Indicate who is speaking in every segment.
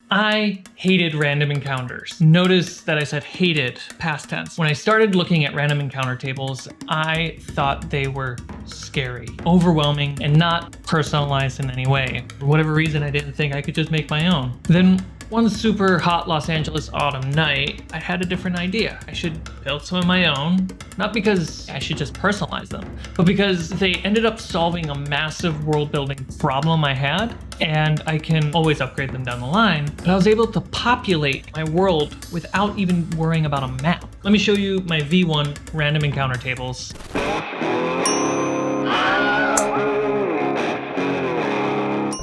Speaker 1: I hated random encounters. Notice that I said hated, past tense. When I started looking at random encounter tables, I thought they were scary, overwhelming, and not personalized in any way. For whatever reason, I didn't think I could just make my own. Then one super hot Los Angeles autumn night, I had a different idea. I should build some of my own, not because I should just personalize them, but because they ended up solving a massive world building problem I had, and I can always upgrade them down the line. But I was able to populate my world without even worrying about a map. Let me show you my V1 random encounter tables.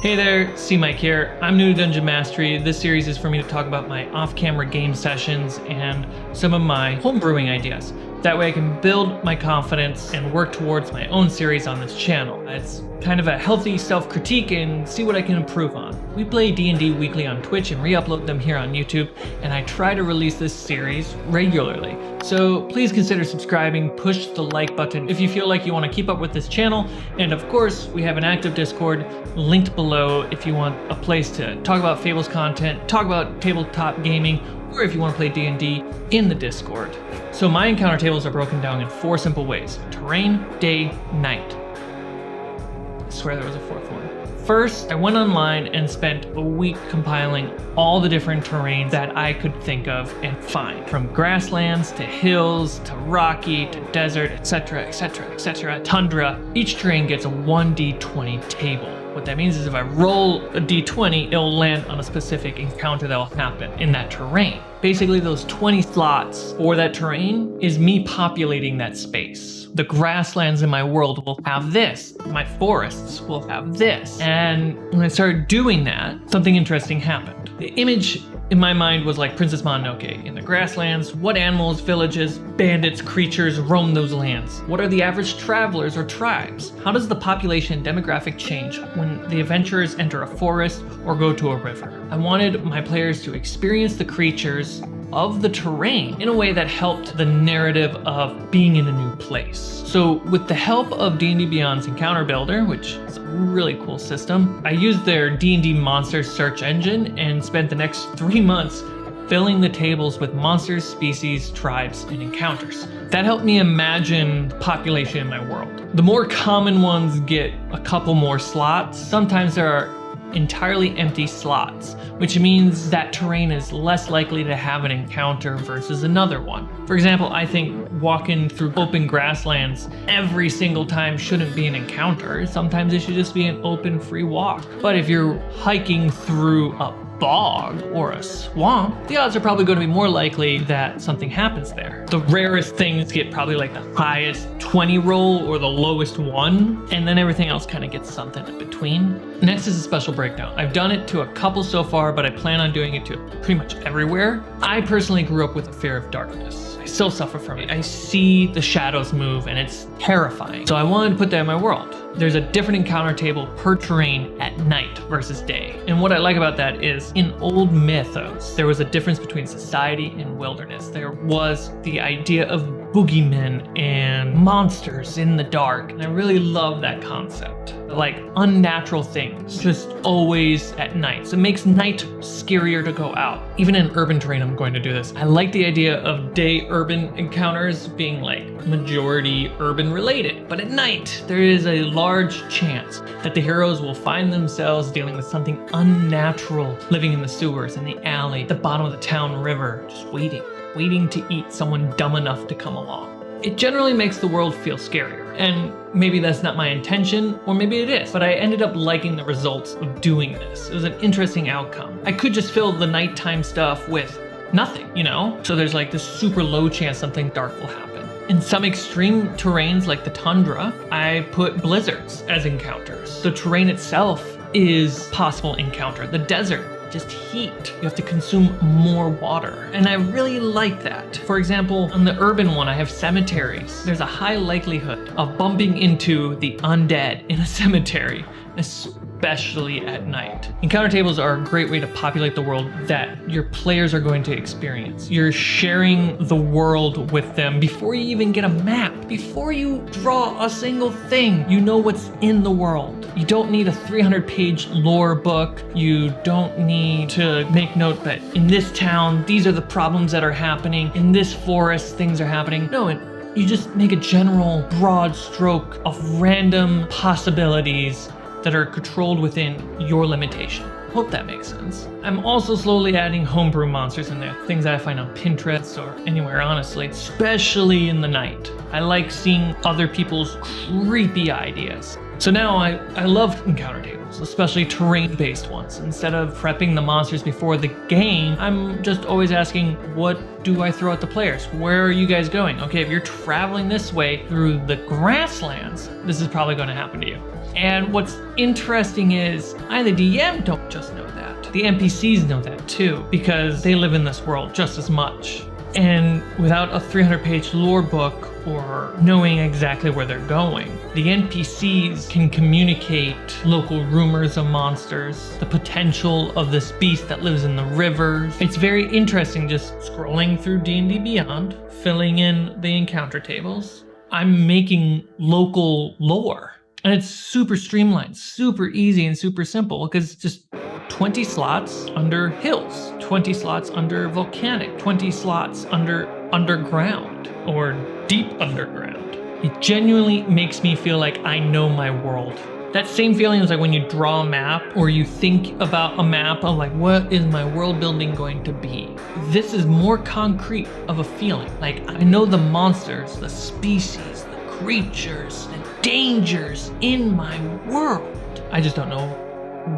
Speaker 1: Hey there, Cmike here. I'm new to Dungeon Mastery. This series is for me to talk about my off-camera game sessions and some of my homebrewing ideas. That way I can build my confidence and work towards my own series on this channel. It's kind of a healthy self-critique and see what I can improve on. We play D&D weekly on Twitch and re-upload them here on YouTube, and I try to release this series regularly. So please consider subscribing, push the like button if you feel like you want to keep up with this channel, and of course we have an active Discord linked below if you want a place to talk about Fables content, talk about tabletop gaming, or if you want to play D&D in the Discord. So my encounter tables are broken down in 4 simple ways: terrain, day, night. I swear there was a 4th one. First, I went online and spent a week compiling all the different terrains that I could think of and find. From grasslands to hills to rocky to desert, etc, etc, etc, tundra. Each terrain gets a 1d20 table. What that means is if I roll a d20, it'll land on a specific encounter that will happen in that terrain. Basically, those 20 slots for that terrain is me populating that space. The grasslands in my world will have this. My forests will have this. And when I started doing that, something interesting happened. The image in my mind was like Princess Mononoke. In the grasslands, what animals, villages, bandits, creatures roam those lands? What are the average travelers or tribes? How does the population demographic change when the adventurers enter a forest or go to a river? I wanted my players to experience the creatures of the terrain in a way that helped the narrative of being in a new place. So with the help of D&D Beyond's Encounter Builder, which is a really cool system, I used their D&D monsters search engine and spent the next 3 months filling the tables with monsters, species, tribes, and encounters. That helped me imagine the population in my world. The more common ones get a couple more slots. Sometimes there are entirely empty slots, which means that terrain is less likely to have an encounter versus another one. For example, I think walking through open grasslands every single time shouldn't be an encounter. Sometimes it should just be an open free walk. But if you're hiking through a bog or a swamp, the odds are probably going to be more likely that something happens there. The rarest things get probably like the highest 20 roll or the lowest 1, and then everything else kind of gets something in between. Next is a special breakdown. I've done it to a couple so far, but I plan on doing it to pretty much everywhere. I personally grew up with a fear of darkness. I still suffer from it. I see the shadows move and it's terrifying. So I wanted to put that in my world. There's a different encounter table per terrain at night versus day. And what I like about that is in old mythos, there was a difference between society and wilderness. There was the idea of boogeymen and monsters in the dark. And I really love that concept. Like unnatural things, just always at night. So it makes night scarier to go out. Even in urban terrain, I'm going to do this. I like the idea of day urban encounters being like majority urban related. But at night, there is a large chance that the heroes will find themselves dealing with something unnatural, living in the sewers, in the alley, at the bottom of the town river, just waiting to eat someone dumb enough to come along. It generally makes the world feel scarier. And maybe that's not my intention, or maybe it is, but I ended up liking the results of doing this. It was an interesting outcome. I could just fill the nighttime stuff with nothing, you know? So there's like this super low chance something dark will happen. In some extreme terrains like the tundra, I put blizzards as encounters. The terrain itself is possible encounter. The desert, just heat. You have to consume more water. And I really like that. For example, on the urban one, I have cemeteries. There's a high likelihood of bumping into the undead in a cemetery, especially at night. Encounter tables are a great way to populate the world that your players are going to experience. You're sharing the world with them before you even get a map. Before you draw a single thing, you know what's in the world. You don't need a 300-page lore book. You don't need to make note that in this town, these are the problems that are happening. In this forest, things are happening. No, you just make a general broad stroke of random possibilities that are controlled within your limitation. Hope that makes sense. I'm also slowly adding homebrew monsters in there, things that I find on Pinterest or anywhere, honestly, especially in the night. I like seeing other people's creepy ideas. So now I love encounter tables, especially terrain-based ones. Instead of prepping the monsters before the game, I'm just always asking, what do I throw at the players? Where are you guys going? Okay, if you're traveling this way through the grasslands, this is probably going to happen to you. And what's interesting is I, the DM, don't just know that. The NPCs know that too, because they live in this world just as much. And without a 300-page lore book or knowing exactly where they're going, the NPCs can communicate local rumors of monsters, the potential of this beast that lives in the rivers. It's very interesting just scrolling through D&D Beyond, filling in the encounter tables. I'm making local lore. And it's super streamlined, super easy, and super simple because it's just 20 slots under hills, 20 slots under volcanic, 20 slots under underground or deep underground. It genuinely makes me feel like I know my world. That same feeling is like when you draw a map or you think about a map of like, what is my world building going to be? This is more concrete of a feeling. Like I know the monsters, the species, the creatures, the dangers in my world. I just don't know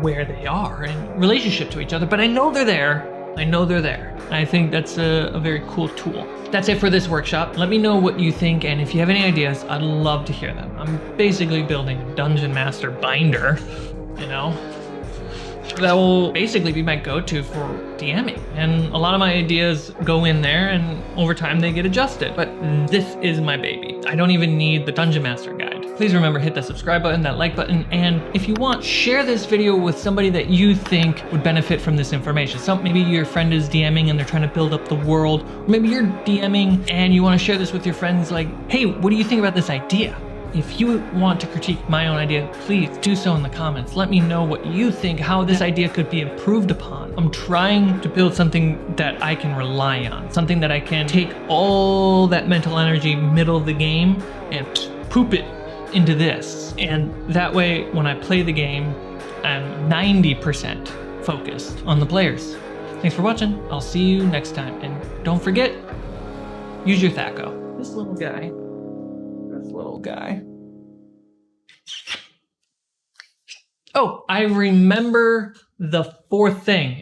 Speaker 1: where they are in relationship to each other, but I know they're there. I know they're there. I think that's a very cool tool. That's it for this workshop. Let me know what you think, and if you have any ideas, I'd love to hear them. I'm basically building a Dungeon Master binder, you know? That will basically be my go-to for DMing. And a lot of my ideas go in there and over time they get adjusted. But this is my baby. I don't even need the Dungeon Master guide. Please remember, hit that subscribe button, that like button, and if you want, share this video with somebody that you think would benefit from this information. So maybe your friend is DMing and they're trying to build up the world. Or maybe you're DMing and you want to share this with your friends like, hey, what do you think about this idea? If you want to critique my own idea, please do so in the comments. Let me know what you think, how this idea could be improved upon. I'm trying to build something that I can rely on, something that I can take all that mental energy middle of the game and poop it into this. And that way, when I play the game, I'm 90% focused on the players. Thanks for watching. I'll see you next time. And don't forget, use your Thaco. This little guy. Oh, I remember the fourth thing.